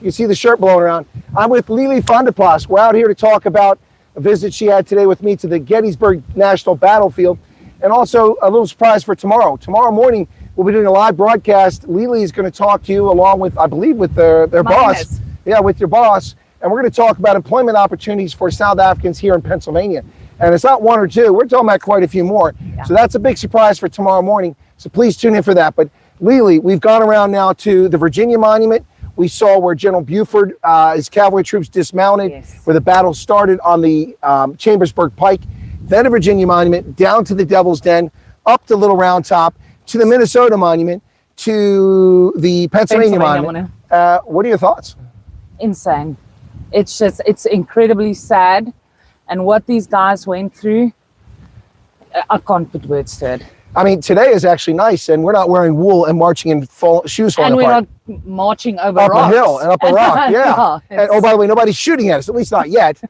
You can see the shirt blowing around. I'm with Lielie van der Plas. We're out here to talk about a visit she had today with me to the Gettysburg National Battlefield, and also a little surprise for tomorrow. Tomorrow morning, we'll be doing a live broadcast. Lielie is going to talk to you along with, I believe, with their boss. Yeah, with your boss. And we're going to talk about employment opportunities for South Africans here in Pennsylvania. And it's not one or two. We're talking about quite a few more. Yeah. So that's a big surprise for tomorrow morning. So please tune in for that. But Lielie, we've gone around now to the Virginia Monument. We saw where General Buford, his cavalry troops dismounted, where the battle started on the Chambersburg Pike, then the Virginia Monument, down to the Devil's Den, up to Little Round Top, to the Minnesota Monument, to the Pennsylvania Monument. What are your thoughts? Insane. It's incredibly sad. And what these guys went through, I can't put words to it. I mean, today is actually nice, and we're not wearing wool and marching in shoes falling apart. And we're not marching over up rocks. A hill and up a rock, yeah. And, oh, by the way, nobody's shooting at us, at least not yet.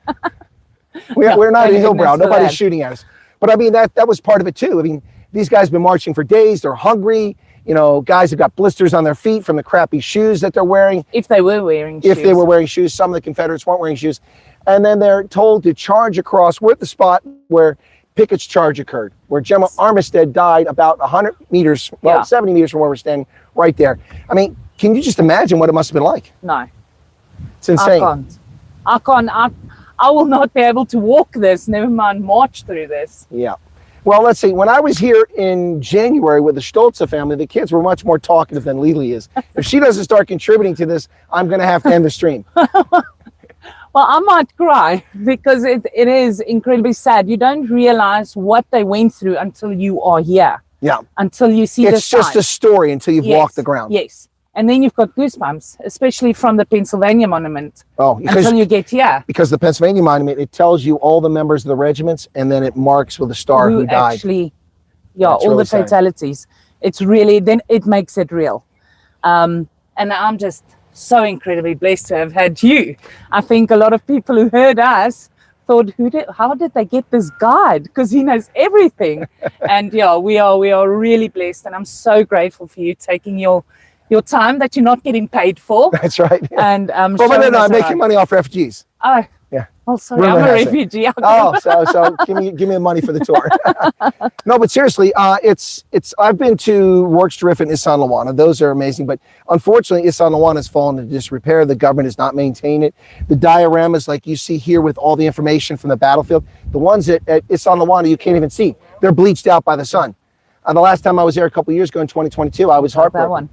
We're not in Hillbrow. Nobody's shooting at us. But I mean, that was part of it too. I mean, these guys have been marching for days. They're hungry. You know, guys have got blisters on their feet from the crappy shoes that they're wearing. If they were wearing shoes. If they were wearing shoes. Some of the Confederates weren't wearing shoes. And then they're told to charge across. We're at the spot where Pickett's charge occurred, where General Armistead died about 100 meters, 70 meters from where we're standing, right there. I mean, can you just imagine what it must have been like? No. It's insane. I can't. I will not be able to walk this, never mind march through this. Yeah. Well, let's see. When I was here in January with the Stolze family, the kids were much more talkative than Lielie is. If she doesn't start contributing to this, I'm going to have to end the stream. Well, I might cry because it is incredibly sad. You don't realize what they went through until you are here. Yeah. Until you see it's just a story until you've walked the ground. Yes. And then you've got goosebumps, especially from the Pennsylvania Monument. Oh, until you get here. Because the Pennsylvania Monument, it tells you all the members of the regiments, and then it marks with a star who died. Actually, all really the fatalities. It's really, then it makes it real. And I'm just so incredibly blessed to have had you. I think a lot of people who heard us thought, how did they get this guide? Because he knows everything. And we are really blessed, and I'm so grateful for you taking your time that you're not getting paid for. That's right. Yeah. And I'm making money off refugees. Oh, yeah. Oh, sorry, I'm a refugee. So give me the money for the tour. No, but seriously, I've been to Workstrip and Issan Lawana. Those are amazing, but unfortunately, Issan Lawana has fallen into disrepair. The government has not maintained it. The dioramas, like you see here, with all the information from the battlefield, the ones at Issan Lawana you can't even see. They're bleached out by the sun. The last time I was there a couple of years ago in 2022, I was heartbroken. That one.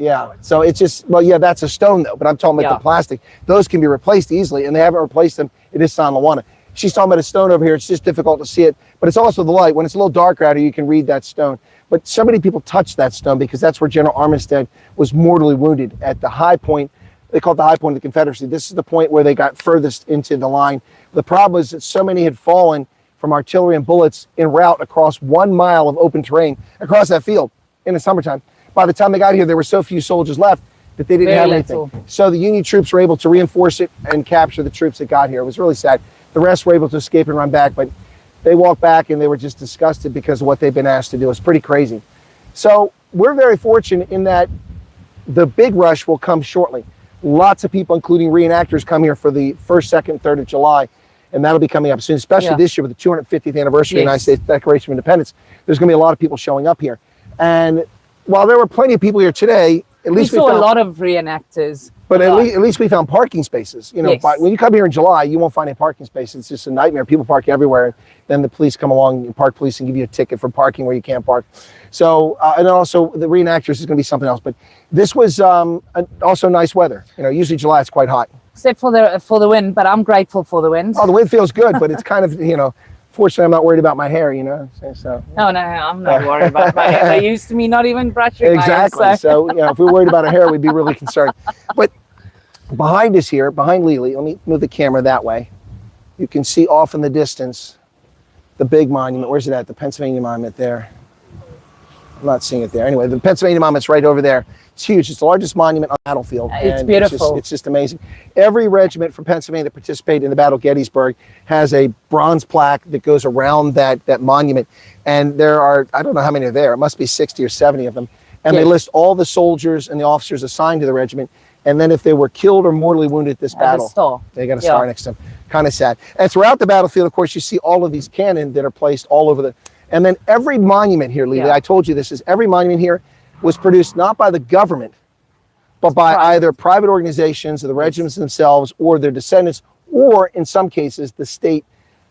Yeah, so it's just, that's a stone though, but I'm talking about the plastic. Those can be replaced easily, and they haven't replaced them. It is San Lawana. She's talking about a stone over here. It's just difficult to see it, but it's also the light. When it's a little darker out here, you can read that stone. But so many people touch that stone because that's where General Armistead was mortally wounded at the high point. They call it the high point of the Confederacy. This is the point where they got furthest into the line. The problem is that so many had fallen from artillery and bullets en route across 1 mile of open terrain across that field in the summertime. By the time they got here, there were so few soldiers left that they didn't have anything. So the Union troops were able to reinforce it and capture the troops that got here. It was really sad. The rest were able to escape and run back, but they walked back and they were just disgusted because of what they've been asked to do. It's pretty crazy. So we're very fortunate in that the big rush will come shortly. Lots of people, including reenactors, come here for the 1st, 2nd, 3rd of July, and that'll be coming up soon, especially this year with the 250th anniversary of the United States Declaration of Independence. There's going to be a lot of people showing up here. And while there were plenty of people here today, at least we saw found a lot of reenactors. But at least we found parking spaces. You know, when you come here in July, you won't find any parking spaces. It's just a nightmare. People park everywhere. Then the police come along, park police, and give you a ticket for parking where you can't park. So, and then also the reenactors is going to be something else. But this was also nice weather. You know, usually July it's quite hot. Except for the wind, but I'm grateful for the wind. Oh, the wind feels good, but it's kind of, fortunately, I'm not worried about my hair, So. No, I'm not worried about my hair. They used to me not even brushing exactly. my hair. So, if we were worried about our hair, we'd be really concerned. But behind us here, behind Lielie, let me move the camera that way. You can see off in the distance the big monument. Where's it at? The Pennsylvania Monument there. I'm not seeing it there. Anyway, the Pennsylvania Monument's right over there. It's huge. It's the largest monument on the battlefield. It's beautiful. It's just amazing. Every regiment from Pennsylvania that participated in the Battle of Gettysburg has a bronze plaque that goes around that monument. And there are, I don't know how many are there. It must be 60 or 70 of them. And they list all the soldiers and the officers assigned to the regiment. And then if they were killed or mortally wounded at this battle, they got a star next to them. Kind of sad. And throughout the battlefield, of course, you see all of these cannon that are placed all over the, and then every monument here, Lielie, I told you this, is every monument here was produced not by the government, but by either private organizations or the regiments themselves or their descendants, or in some cases, the state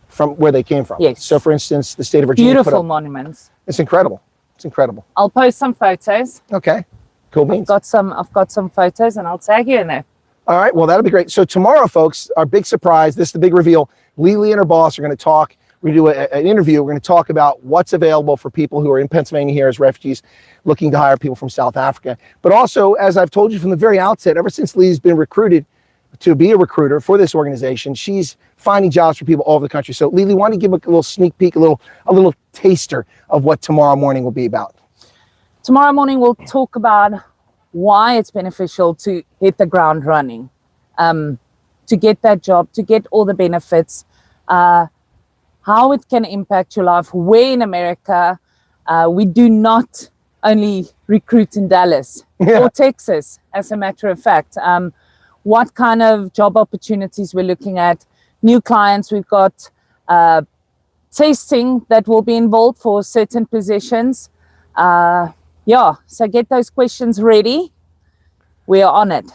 from where they came from. Yes. So for instance, the state of Virginia. Beautiful monuments. It's incredible. It's incredible. I'll post some photos. Okay. Cool beans. I've got some photos and I'll tag you in there. All right. Well, that'll be great. So tomorrow, folks, our big surprise, this is the big reveal. Lielie and her boss are going to talk. We do an interview. We're going to talk about what's available for people who are in Pennsylvania here as refugees looking to hire people from South Africa. But also, as I've told you from the very outset, ever since Lie's been recruited to be a recruiter for this organization, she's finding jobs for people all over the country. So Lielie, why don't you give a little sneak peek, a little taster of what tomorrow morning will be about? Tomorrow morning, we'll talk about why it's beneficial to hit the ground running, to get that job, to get all the benefits, how it can impact your life. Where in America, we do not only recruit in Dallas or Texas, as a matter of fact. What kind of job opportunities we're looking at, new clients. We've got tasting that will be involved for certain positions. So get those questions ready. We are on it.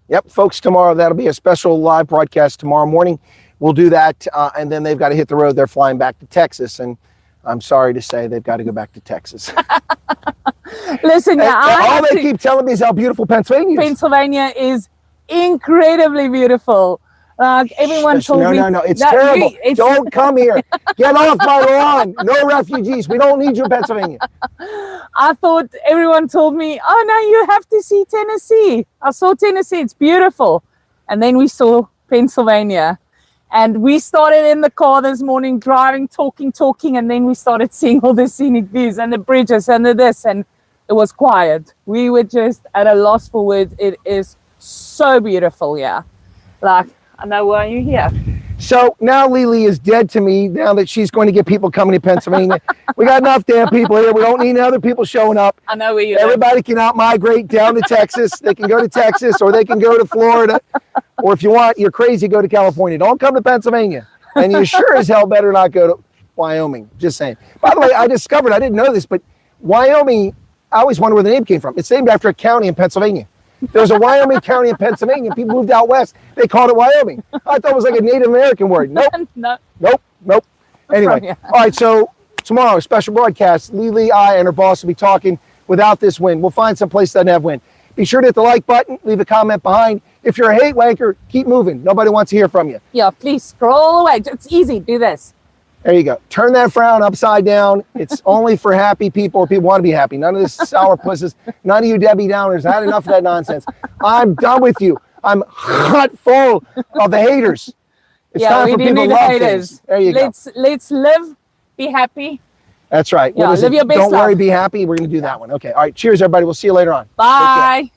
Yep, folks, tomorrow, that'll be a special live broadcast tomorrow morning. We'll do that, and then they've got to hit the road. They're flying back to Texas, and I'm sorry to say they've got to go back to Texas. Listen, all they keep telling me is how beautiful Pennsylvania is. Pennsylvania is incredibly beautiful. Everyone told me. No, it's terrible. Don't come here. Get off my lawn. No refugees. We don't need you in Pennsylvania. I thought everyone told me, oh no, you have to see Tennessee. I saw Tennessee. It's beautiful. And then we saw Pennsylvania. And we started in the car this morning, driving, talking, and then we started seeing all the scenic views and the bridges and the this, and it was quiet. We were just at a loss for words. It is so beautiful, Like, I know why you're here. So now Lielie is dead to me now that she's going to get people coming to Pennsylvania. We got enough damn people here. We don't need other people showing up. I know where you live. Everybody can out-migrate down to Texas. They can go to Texas, or they can go to Florida. Or if you want, you're crazy, go to California. Don't come to Pennsylvania. And you sure as hell better not go to Wyoming. Just saying. By the way, I discovered, I didn't know this, but Wyoming, I always wonder where the name came from. It's named after a county in Pennsylvania. There's a Wyoming county in Pennsylvania. People moved out west. They called it Wyoming. I thought it was like a Native American word. Nope. Anyway, all right, so tomorrow, special broadcast. Lielie, I, and her boss will be talking without this wind. We'll find some place that doesn't have wind. Be sure to hit the like button. Leave a comment behind. If you're a hate wanker, keep moving. Nobody wants to hear from you. Yeah, please scroll away. It's easy. Do this. There you go. Turn that frown upside down. It's only for happy people or people who want to be happy. None of this sour pusses. None of you Debbie Downers. I had enough of that nonsense. I'm done with you. I'm hot full of the haters. It's time for people to love haters. Things. There you go. Let's live, be happy. That's right. Yeah, live your best life. Don't worry, be happy. We're going to do that one. Okay. All right. Cheers, everybody. We'll see you later on. Bye.